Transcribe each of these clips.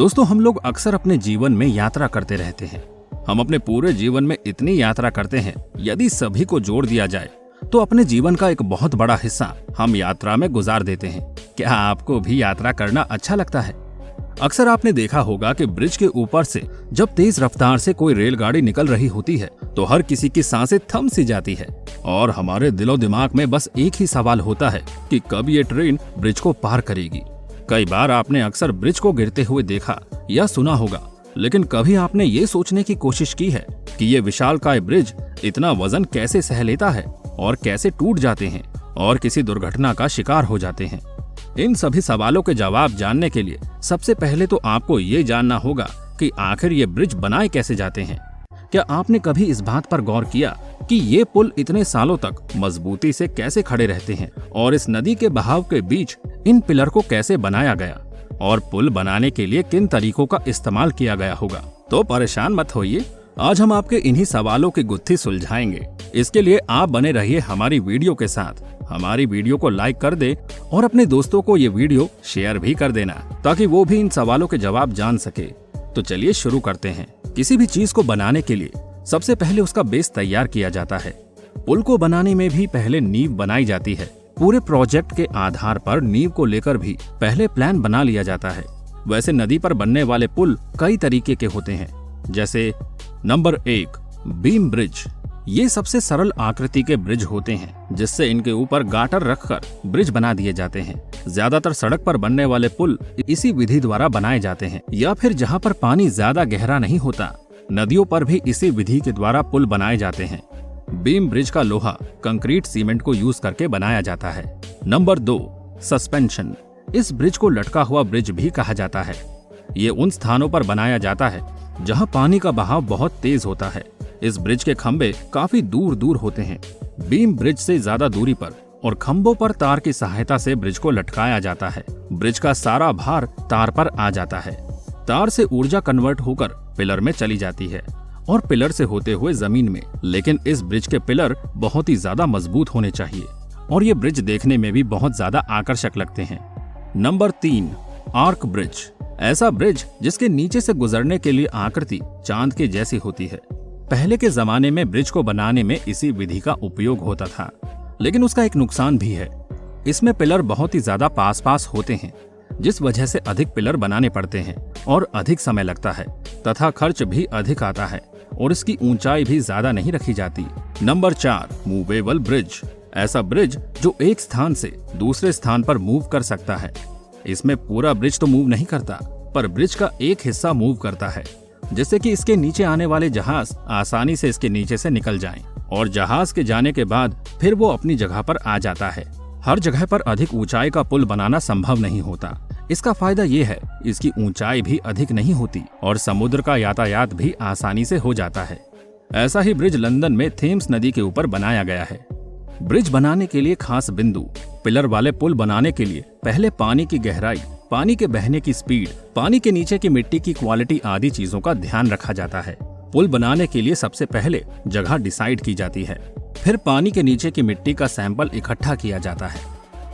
दोस्तों, हम लोग अक्सर अपने जीवन में यात्रा करते रहते हैं। हम अपने पूरे जीवन में इतनी यात्रा करते हैं, यदि सभी को जोड़ दिया जाए तो अपने जीवन का एक बहुत बड़ा हिस्सा हम यात्रा में गुजार देते हैं। क्या आपको भी यात्रा करना अच्छा लगता है? अक्सर आपने देखा होगा कि ब्रिज के ऊपर से जब तेज रफ्तार से कोई रेलगाड़ी निकल रही होती है तो हर किसी की सांसें थम सी जाती है और हमारे दिलो दिमाग में बस एक ही सवाल होता है कि कब ये ट्रेन ब्रिज को पार करेगी। कई बार आपने अक्सर ब्रिज को गिरते हुए देखा या सुना होगा, लेकिन कभी आपने ये सोचने की कोशिश की है कि ये विशालकाय ब्रिज इतना वजन कैसे सह लेता है और कैसे टूट जाते हैं और किसी दुर्घटना का शिकार हो जाते हैं? इन सभी सवालों के जवाब जानने के लिए सबसे पहले तो आपको ये जानना होगा कि आखिर ये ब्रिज बनाए कैसे जाते हैं। क्या आपने कभी इस बात पर गौर किया कि ये पुल इतने सालों तक मजबूती से कैसे खड़े रहते हैं और इस नदी के बहाव के बीच इन पिलर को कैसे बनाया गया और पुल बनाने के लिए किन तरीकों का इस्तेमाल किया गया होगा? तो परेशान मत होइए, आज हम आपके इन्हीं सवालों की गुत्थी सुलझाएंगे। इसके लिए आप बने रहिए हमारी वीडियो के साथ। हमारी वीडियो को लाइक कर दे और अपने दोस्तों को ये वीडियो शेयर भी कर देना ताकि वो भी इन सवालों के जवाब जान सके। तो चलिए शुरू करते हैं। किसी भी चीज को बनाने के लिए सबसे पहले उसका बेस तैयार किया जाता है। पुल को बनाने में भी पहले नींव बनाई जाती है। पूरे प्रोजेक्ट के आधार पर नींव को लेकर भी पहले प्लान बना लिया जाता है। वैसे नदी पर बनने वाले पुल कई तरीके के होते हैं, जैसे नंबर 1 बीम ब्रिज। ये सबसे सरल आकृति के ब्रिज होते हैं जिससे इनके ऊपर गाटर रखकर ब्रिज बना दिए जाते हैं। ज्यादातर सड़क पर बनने वाले पुल इसी विधि द्वारा बनाए जाते हैं, या फिर जहाँ पर पानी ज्यादा गहरा नहीं होता, नदियों पर भी इसी विधि के द्वारा पुल बनाए जाते हैं। बीम ब्रिज का लोहा कंक्रीट सीमेंट को यूज करके बनाया जाता है। Number 2 suspension. इस ब्रिज को लटका हुआ ब्रिज भी कहा जाता है। ये उन स्थानों पर बनाया जाता है जहाँ पानी का बहाव बहुत तेज होता है। इस ब्रिज के खंभे काफी दूर दूर होते हैं। बीम ब्रिज से ज्यादा दूरी पर और खंभों पर तार की सहायता से ब्रिज को लटकाया जाता है। ब्रिज का सारा भार तार पर आ जाता है। तार से ऊर्जा कन्वर्ट होकर पिलर में चली जाती है और पिलर से होते हुए जमीन में। लेकिन इस ब्रिज के पिलर बहुत ही ज्यादा मजबूत होने चाहिए और ये ब्रिज देखने में भी बहुत ज्यादा आकर्षक लगते हैं। Number 3 arch bridge. ऐसा ब्रिज जिसके नीचे से गुजरने के लिए आकृति चांद के जैसी होती है। पहले के जमाने में ब्रिज को बनाने में इसी विधि का उपयोग होता था, लेकिन उसका एक नुकसान भी है। इसमें पिलर बहुत ही ज्यादा पास पास होते हैं, जिस वजह से अधिक पिलर बनाने पड़ते हैं और अधिक समय लगता है तथा खर्च भी अधिक आता है और इसकी ऊंचाई भी ज्यादा नहीं रखी जाती। Number 4 movable bridge. ऐसा ब्रिज जो एक स्थान से दूसरे स्थान पर मूव कर सकता है। इसमें पूरा ब्रिज तो मूव नहीं करता, पर ब्रिज का एक हिस्सा मूव करता है, जिससे कि इसके नीचे आने वाले जहाज आसानी से इसके नीचे से निकल जाएं और जहाज के जाने के बाद फिर वो अपनी जगह पर आ जाता है। हर जगह पर अधिक ऊंचाई का पुल बनाना संभव नहीं होता। इसका फायदा ये है, इसकी ऊंचाई भी अधिक नहीं होती और समुद्र का यातायात भी आसानी से हो जाता है। ऐसा ही ब्रिज लंदन में थेम्स नदी के ऊपर बनाया गया है। ब्रिज बनाने के लिए खास बिंदु। पिलर वाले पुल बनाने के लिए पहले पानी की गहराई, पानी के बहने की स्पीड, पानी के नीचे की मिट्टी की क्वालिटी आदि चीजों का ध्यान रखा जाता है। पुल बनाने के लिए सबसे पहले जगह डिसाइड की जाती है, फिर पानी के नीचे की मिट्टी का सैंपल इकट्ठा किया जाता है।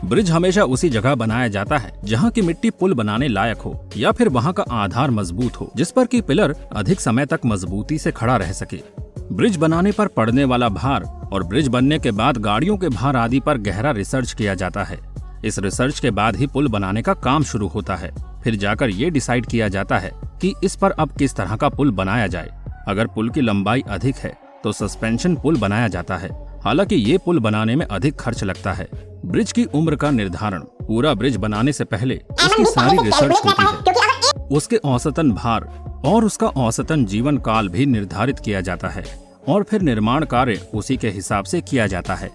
ब्रिज हमेशा उसी जगह बनाया जाता है जहाँ की मिट्टी पुल बनाने लायक हो या फिर वहाँ का आधार मजबूत हो, जिस पर कि पिलर अधिक समय तक मजबूती से खड़ा रह सके। ब्रिज बनाने पर पड़ने वाला भार और ब्रिज बनने के बाद गाड़ियों के भार आदि पर गहरा रिसर्च किया जाता है। इस रिसर्च के बाद ही पुल बनाने का काम शुरू होता है। फिर जाकर ये डिसाइड किया जाता है कि इस पर अब किस तरह का पुल बनाया जाए। अगर पुल की लंबाई अधिक है तो सस्पेंशन पुल बनाया जाता है। हालांकि ये पुल बनाने में अधिक खर्च लगता है। ब्रिज की उम्र का निर्धारण। पूरा ब्रिज बनाने से पहले उसकी सारी रिसर्च होती है। उसके औसतन भार और उसका औसतन जीवन काल भी निर्धारित किया जाता है और फिर निर्माण कार्य उसी के हिसाब से किया जाता है।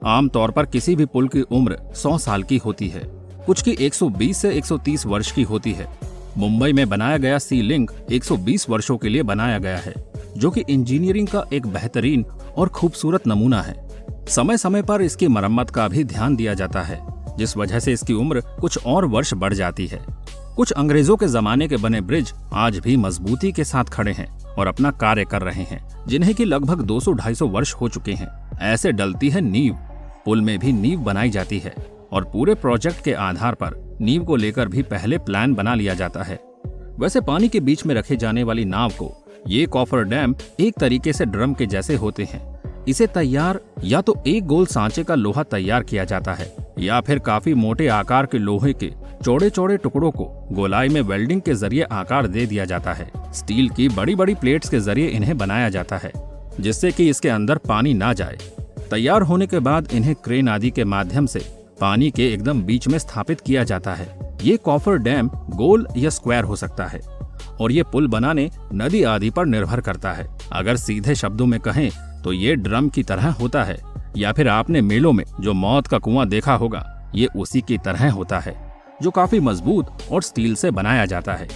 आमतौर पर किसी भी पुल की उम्र 100 साल की होती है, कुछ की 120 से 130 वर्ष की होती है। मुंबई में बनाया गया सी लिंक 120 वर्षों के लिए बनाया गया है, जो कि इंजीनियरिंग का एक बेहतरीन और खूबसूरत नमूना है। समय समय पर इसकी मरम्मत का भी ध्यान दिया जाता है, जिस वजह से इसकी उम्र कुछ और वर्ष बढ़ जाती है। कुछ अंग्रेजों के जमाने के बने ब्रिज आज भी मजबूती के साथ खड़े हैं और अपना कार्य कर रहे हैं, जिन्हें कि लगभग 200-250 वर्ष हो चुके हैं। ऐसे डलती है नींव। पुल में भी नींव बनाई जाती है और पूरे प्रोजेक्ट के आधार पर नींव को लेकर भी पहले प्लान बना लिया जाता है। वैसे पानी के बीच में रखे जाने वाली नाव को ये कॉफर डैम एक तरीके से ड्रम के जैसे होते हैं। इसे तैयार या तो एक गोल सांचे का लोहा तैयार किया जाता है या फिर काफी मोटे आकार के लोहे के चौड़े चौड़े टुकड़ों को गोलाई में वेल्डिंग के जरिए आकार दे दिया जाता है। स्टील की बड़ी बड़ी प्लेट्स के जरिए इन्हें बनाया जाता है जिससे कि इसके अंदर पानी ना जाए। तैयार होने के बाद इन्हें क्रेन आदि के माध्यम से पानी के एकदम बीच में स्थापित किया जाता है। ये कॉफर डैम गोल या स्क्वायर हो सकता है और ये पुल बनाने नदी आदि पर निर्भर करता है। अगर सीधे शब्दों में कहें तो ये ड्रम की तरह होता है, या फिर आपने मेलों में जो मौत का कुआं देखा होगा ये उसी की तरह होता है, जो काफी मजबूत और स्टील से बनाया जाता है।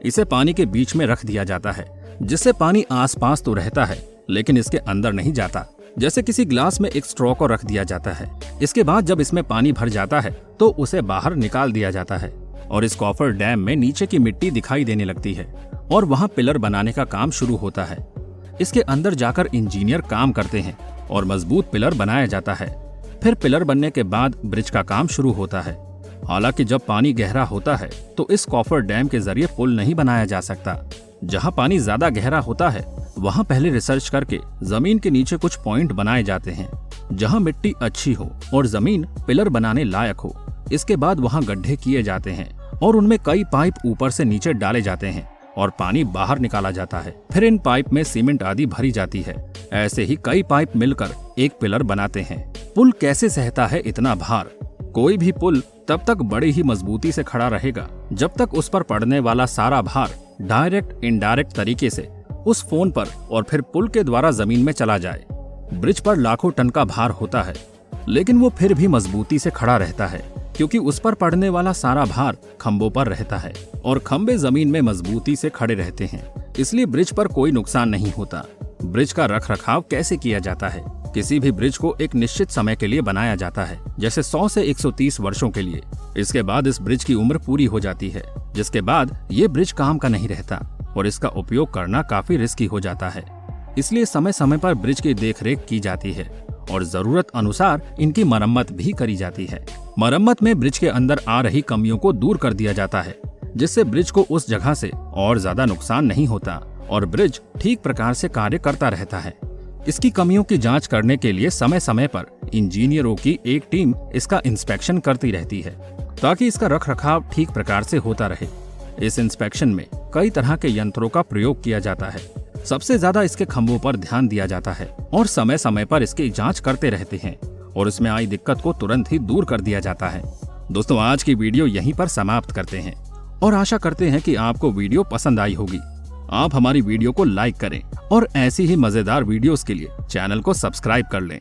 इसे पानी के बीच में रख दिया जाता है जिससे पानी आसपास तो रहता है लेकिन इसके अंदर नहीं जाता। जैसे किसी ग्लास में एक स्ट्रॉ को रख दिया जाता है। इसके बाद जब इसमें पानी भर जाता है तो उसे बाहर निकाल दिया जाता है और इस कॉफर डैम में नीचे की मिट्टी दिखाई देने लगती है और वहां पिलर बनाने का काम शुरू होता है। इसके अंदर जाकर इंजीनियर काम करते हैं और मजबूत पिलर बनाया जाता है। फिर पिलर बनने के बाद ब्रिज का काम शुरू होता है। हालांकि जब पानी गहरा होता है तो इस कॉफर डैम के जरिए पुल नहीं बनाया जा सकता। जहां पानी ज्यादा गहरा होता है वहां पहले रिसर्च करके जमीन के नीचे कुछ पॉइंट बनाए जाते हैं जहां मिट्टी अच्छी हो और जमीन पिलर बनाने लायक हो। इसके बाद वहां गड्ढे किए जाते हैं और उनमें कई पाइप ऊपर से नीचे डाले जाते हैं और पानी बाहर निकाला जाता है। फिर इन पाइप में सीमेंट आदि भरी जाती है। ऐसे ही कई पाइप मिलकर एक पिलर बनाते हैं। पुल कैसे सहता है इतना भार? कोई भी पुल तब तक बड़ी ही मजबूती से खड़ा रहेगा जब तक उस पर पड़ने वाला सारा भार डायरेक्ट इनडायरेक्ट तरीके से उस फोन पर और फिर पुल के द्वारा जमीन में चला जाए। ब्रिज पर लाखों टन का भार होता है लेकिन वो फिर भी मजबूती से खड़ा रहता है क्योंकि उस पर पड़ने वाला सारा भार खंभों पर रहता है और खंभे जमीन में मजबूती से खड़े रहते हैं, इसलिए ब्रिज पर कोई नुकसान नहीं होता। ब्रिज का रखरखाव कैसे किया जाता है? किसी भी ब्रिज को एक निश्चित समय के लिए बनाया जाता है, जैसे 100 से 130 वर्षों के लिए। इसके बाद इस ब्रिज की उम्र पूरी हो जाती है, जिसके बाद ये ब्रिज काम का नहीं रहता और इसका उपयोग करना काफी रिस्की हो जाता है। इसलिए समय समय पर ब्रिज की देखरेख की जाती है और जरूरत अनुसार इनकी मरम्मत भी करी जाती है। मरम्मत में ब्रिज के अंदर आ रही कमियों को दूर कर दिया जाता है जिससे ब्रिज को उस जगह से और ज्यादा नुकसान नहीं होता और ब्रिज ठीक प्रकार से कार्य करता रहता है। इसकी कमियों की जांच करने के लिए समय समय पर इंजीनियरों की एक टीम इसका इंस्पेक्शन करती रहती है ताकि इसका रखरखाव ठीक प्रकार से होता रहे। इस इंस्पेक्शन में कई तरह के यंत्रों का प्रयोग किया जाता है। सबसे ज्यादा इसके खंभों पर ध्यान दिया जाता है और समय समय पर इसकी जांच करते रहते हैं और इसमें आई दिक्कत को तुरंत ही दूर कर दिया जाता है। दोस्तों, आज की वीडियो यहीं पर समाप्त करते हैं और आशा करते हैं कि आपको वीडियो पसंद आई होगी। आप हमारी वीडियो को लाइक करें और ऐसी ही मजेदार वीडियोस के लिए चैनल को सब्सक्राइब कर लें।